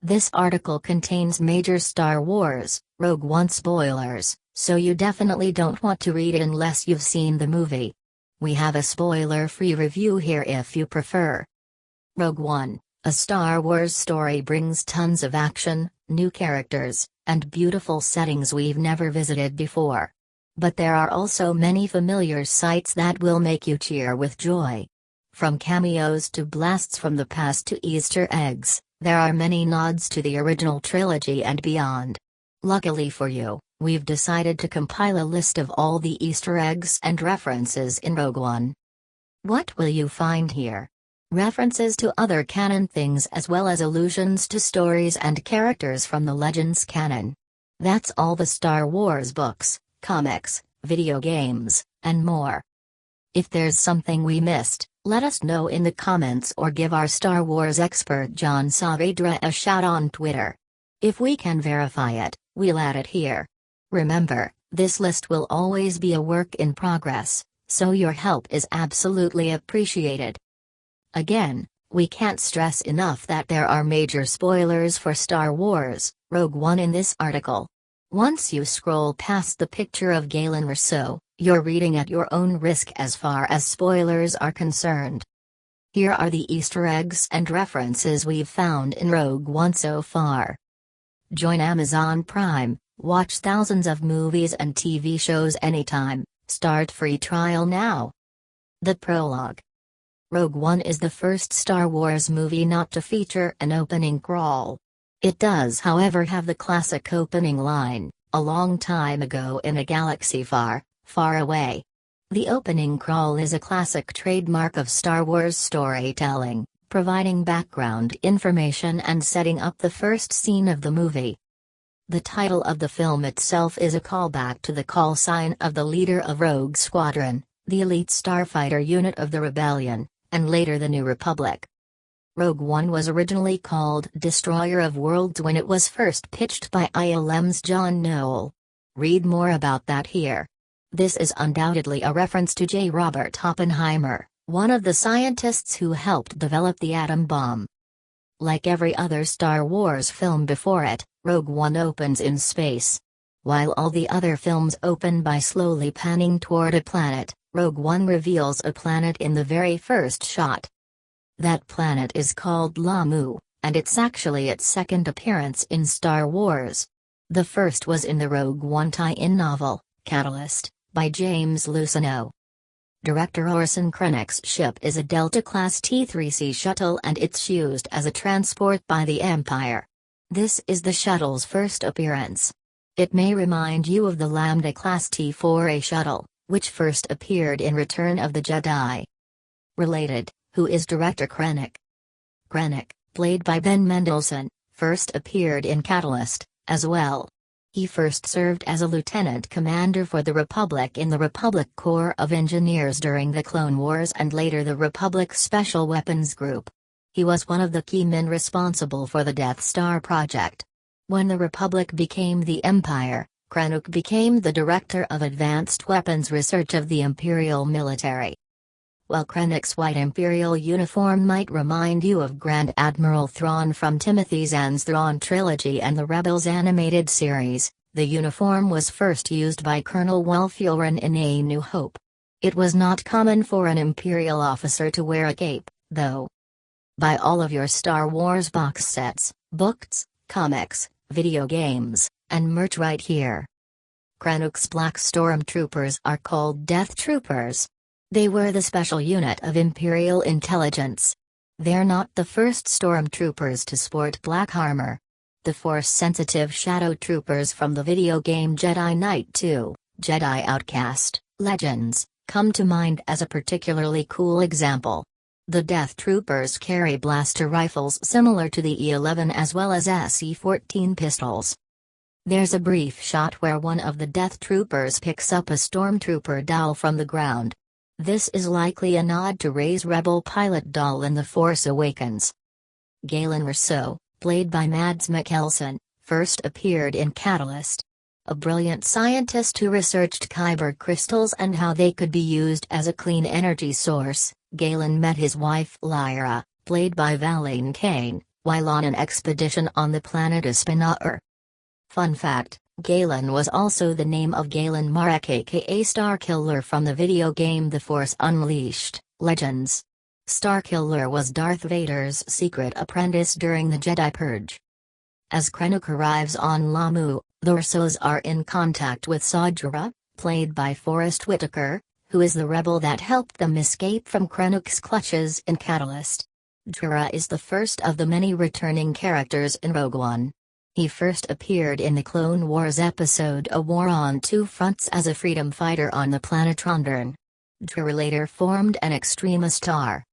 This article contains major Star Wars Rogue One spoilers, so you definitely don't want to read it unless you've seen the movie. We have a spoiler-free review here if you prefer. Rogue One, a Star Wars story, brings tons of action, new characters, and beautiful settings we've never visited before. But there are also many familiar sights that will make you cheer with joy. From cameos to blasts from the past to Easter eggs, there are many nods to the original trilogy and beyond. Luckily for you, we've decided to compile a list of all the Easter eggs and references in Rogue One. What will you find here? References to other canon things as well as allusions to stories and characters from the Legends canon. That's all the Star Wars books, comics, video games, and more. If there's something we missed, let us know in the comments or give our Star Wars expert John Saavedra a shout on Twitter. If we can verify it, we'll add it here. Remember, this list will always be a work in progress, so your help is absolutely appreciated. Again, we can't stress enough that there are major spoilers for Star Wars Rogue One in this article. Once you scroll past the picture of Galen Erso, you're reading at your own risk as far as spoilers are concerned. Here are the Easter eggs and references we've found in Rogue One so far. Join Amazon Prime, watch thousands of movies and TV shows anytime, start free trial now. The prologue. Rogue One is the first Star Wars movie not to feature an opening crawl. It does, however, have the classic opening line, "A long time ago in a galaxy far, far away." The opening crawl is a classic trademark of Star Wars storytelling, providing background information and setting up the first scene of the movie. The title of the film itself is a callback to the call sign of the leader of Rogue Squadron, the elite starfighter unit of the Rebellion, and later the New Republic. Rogue One was originally called Destroyer of Worlds when it was first pitched by ILM's John Knoll. Read more about that here. This is undoubtedly a reference to J. Robert Oppenheimer, one of the scientists who helped develop the atom bomb. Like every other Star Wars film before it, Rogue One opens in space. While all the other films open by slowly panning toward a planet, Rogue One reveals a planet in the very first shot. That planet is called Lamu, and it's actually its second appearance in Star Wars. The first was in the Rogue One tie-in novel, Catalyst, by James Luceno. Director Orson Krennic's ship is a Delta-class T-3C shuttle and it's used as a transport by the Empire. This is the shuttle's first appearance. It may remind you of the Lambda-class T-4A shuttle, which first appeared in Return of the Jedi. Related, who is director Krennic? Krennic, played by Ben Mendelsohn, first appeared in Catalyst, as well. He first served as a lieutenant commander for the Republic in the Republic Corps of Engineers during the Clone Wars and later the Republic Special Weapons Group. He was one of the key men responsible for the Death Star project. When the Republic became the Empire, Krennic became the Director of Advanced Weapons Research of the Imperial Military. While Krennic's white Imperial uniform might remind you of Grand Admiral Thrawn from Timothy Zahn's Thrawn trilogy and the Rebels animated series, the uniform was first used by Colonel Wolf Ulren in A New Hope. It was not common for an Imperial officer to wear a cape, though. Buy all of your Star Wars box sets, books, comics, video games, and merch right here. Krennic's Black Stormtroopers are called Death Troopers. They were the special unit of Imperial intelligence. They're not the first stormtroopers to sport black armor. The Force-sensitive Shadow Troopers from the video game Jedi Knight 2, Jedi Outcast, Legends, come to mind as a particularly cool example. The Death Troopers carry blaster rifles similar to the E-11 as well as SE-14 pistols. There's a brief shot where one of the Death Troopers picks up a Stormtrooper doll from the ground. This is likely a nod to Rey's Rebel pilot doll in The Force Awakens. Galen Erso, played by Mads Mikkelsen, first appeared in Catalyst. A brilliant scientist who researched kyber crystals and how they could be used as a clean energy source, Galen met his wife Lyra, played by Valene Kane, while on an expedition on the planet Espinaur. Fun fact, Galen was also the name of Galen Marek aka Starkiller from the video game The Force Unleashed, Legends. Starkiller was Darth Vader's secret apprentice during the Jedi Purge. As Krennic arrives on Lamu, the Ursos are in contact with Saw Gerrera, played by Forrest Whitaker, who is the rebel that helped them escape from Krennic's clutches in Catalyst. Gerrera is the first of the many returning characters in Rogue One. He first appeared in the Clone Wars episode A War on Two Fronts as a freedom fighter on the planet Rondern. Gerrera later formed an Extremis Star.